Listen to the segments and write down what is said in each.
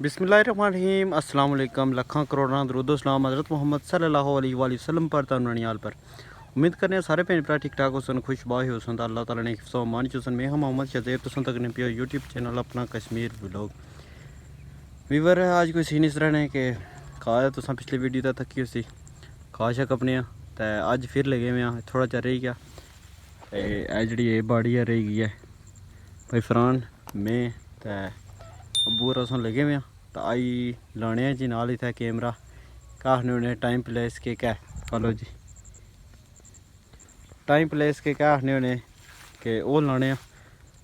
बिस्मिल्लाहिर्रहमानिर्रहीम अस्सलाम वालेकुम लखां करोड़ां दरूद सलाम हज़रत मोहम्मद सल्लल्लाहु अलैहि वसल्लम पर तनाल पर उम्मीद करने सारे भैन भ्रा ठीक ठाक होसन खुशबाही होसन तो अल्लाह ताला ने हिफ्ज़ो मान चुसन मैं मोहम्मद शज़ेब तुसन तक ने पियो यूट्यूब चैनल अपना कश्मीर व्लॉग वीवर है। आज कोई सीन इस तरह ने कि कहा तुसा पिछली वीडियो तक थकी उसी खा शक अपने तो अज फिर लगे हुए थोड़ा चर रही गया जी बाड़ी रही गई है भाई फरहान मैं तो अबू रसन लगे हुए तो आई लाने जी नाल इतना कैमरा कहने उन्हें टाइम प्लेस के क्या हेलो जी टाइम प्लेस के क्या आखने उन्हें कि वो लाने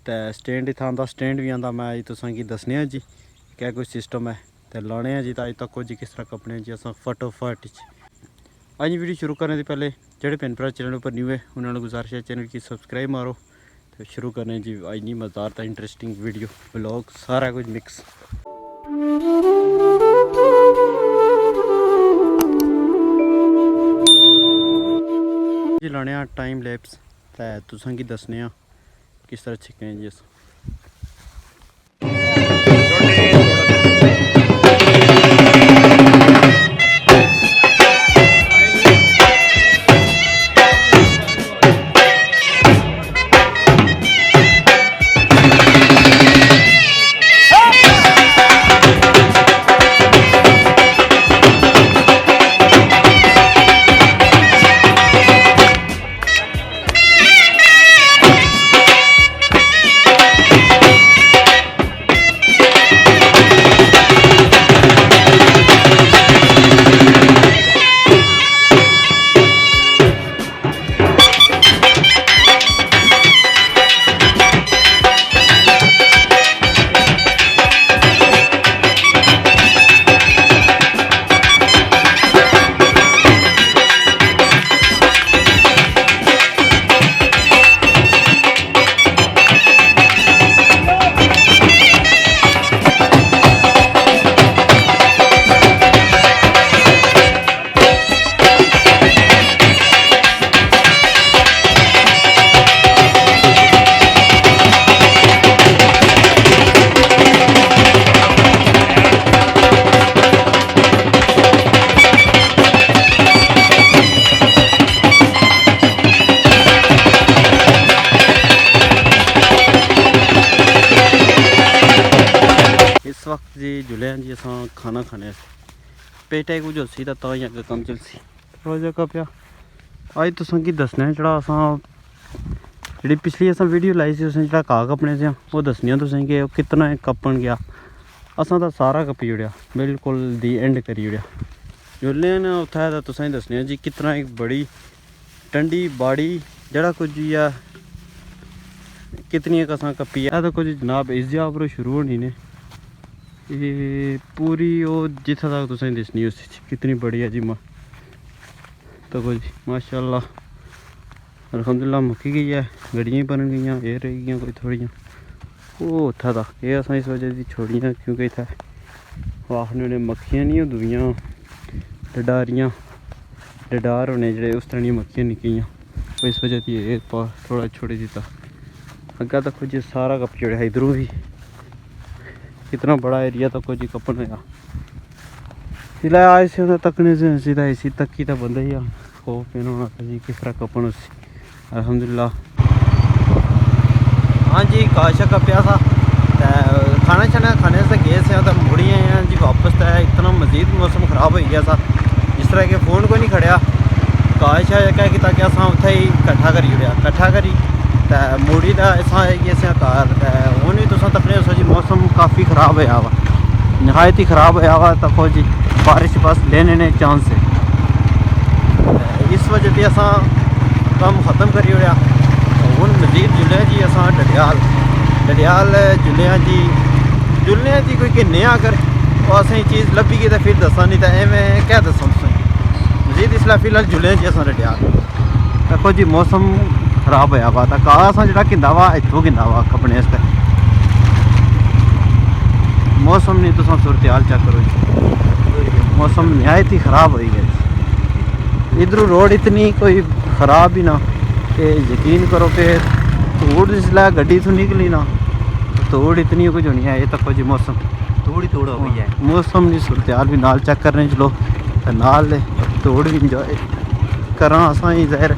तो स्टैंड इतना आंदा स्टैंड भी आंदा मैं अज तुसेंगी दसने जी क्या कोई सिस्टम है तो लाने जी तो अज तक जी किस तरह कपने जी अस फटोफट अज वीडियो शुरू करने से पहले जोड़े भैन भ्रा चैनल पर न्यू है उन्होंने गुजारिश है चैनल की सब्सक्राइब मारो तो शुरू करने जी अज नहीं मज़ेदार था इंटरेस्टिंग वीडियो ब्लॉग सारा कुछ मिक्स जी लाने टाइम लैप्स तो तुसेंगी दसने किस तरह छिकने जी अस इस वक्त जी जुले जी अस खाना खाने पेट है कुछ होसी तो ही अगर कम चलसी थोड़ा जगह पिया अज तुसेंगी दसने जो अस जी पिछली अस वीडियो लाई सी उसने जो घाह कपने से वो दसनी तुसेंगी कितना कपन गया असा तो सारा कपी उड़िया बिल्कुल दी एंड करी उड़िया जुले ने उत्थै तो तुसें दसने जी कितना एक बड़ी ठंडी बाड़ी जड़ा कुछ या कितनी असा कपी है तो कुछ जनाब इस जगह पर शुरू होनी ने ये पूरी वो जिथे तक तुसें दसनी उस कितनी बड़ी है जी तो कुछ माशाल्लाह अल्हम्दुलिल्लाह मुक्की गई है गड्डियां बन गई ये रह गई कोई थोड़ियां वो उत्थै तक ये अस इस वजह से छोड़ियां क्योंकि इत्थै आखने उन्हें मक्खियां नहीं होंदियां डडारियां डडार होने जेह्ड़े उस तरह दियां मक्खियां निकलियां तो इस वजह से ये थोड़ा छोड़ी दिता अग्गा तक जी सारा कप छोड़ा इधरों भी कितना बड़ा एरिया तक जी कपन होया इसलिए आए से तकने से सीधा इसी तक ही तो बंदा ही खौफ पेन होना था जी किस तरह कपन उसी अल्हम्दुलिल्लाह हाँ जी काशा कपिया था खाना छाना खाने से गए से तो मुड़ी आए हैं जी वापस तो इतना मजीद मौसम ख़राब हो गया था जिस तरह के फ़ोन को नहीं खड़िया काशा क्या किया कि अस उत्थे ही कट्ठा करी उड़िया कट्ठा करी तो मुड़ी का इसा है कि असें घर हूँ भी तुस तकने जी मौसम काफ़ी ख़राब होया वा नहायत ही ख़राब होया वा तको जी बारिश बस लेने ने चांस है इस वजह से अस कम ख़त्म करी ओड़िया हूँ मजीद जुले जी अस डडियाल जुले जी कोई किन्ने अगर वो असें चीज़ लभी गई तो फिर दसा नहीं तो एवं क्या दसा तुसें मजीद इसलिए फिलहाल जुले जी अस डडियाल देखो जी मौसम खराब होया वा तो घाह अस जो गिंदा वा इतों गिंदा वा कपने मौसम नहीं तुम सूरत हाल चेक करो जी मौसम नहायत ही ख़राब हो गया इधरों रोड इतनी कोई ख़राब ही ना कि यकीन करो कि धूड़ जिसलै गड्डी तो निकली ना धूड़ इतनी कुछ होनी है ये तको जी मौसम थोड़ी थोड़ा हो गई है मौसम की सूरत हाल भी नाल चेक करने चलो ते नाल दौड़ भी इंजॉय करा असां ही ज़ाहिर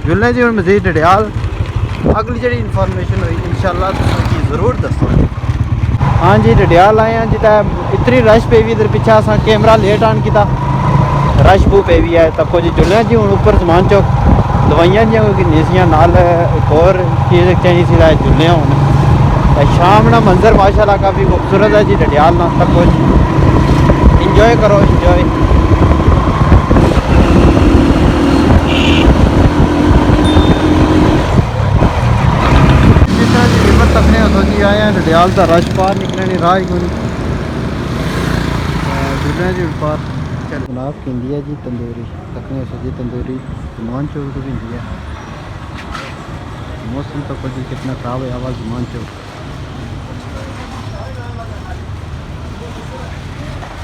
जुल्ले जी हुण मजीद डडियाल अगली जी इन्फॉर्मेशन हुई इंशाल्लाह तुसें ज़रूर दस्सो। हाँ जी डडियाल आए हैं जिता इतनी रश पे भी इधर पीछे असा कैमरा लेट ऑन किया रश बू पे भी है तको जी जुल्ले जी हूँ ऊपर समान चौक दवाइयां जी नेसियां नाल एक और चीज़ चाहिए सी जुल्ले हूँ शाम ना मंजर माशाल्लाह काफ़ी खूबसूरत है जी डडियाल ना तको जी इंजॉय करो इंजॉय। जिस तरह जी रिवर तकने हो जी आए हैं डडियाल का रश बाहर निकलने नहीं राह ही कोई जुल्ले जी पार जनाब की जी तंदूरी तकने हो जी तंदूरी जुमान चौक तो भी है मौसम तो कुछ कितना ख़राब है आवाज़ जुमान चौक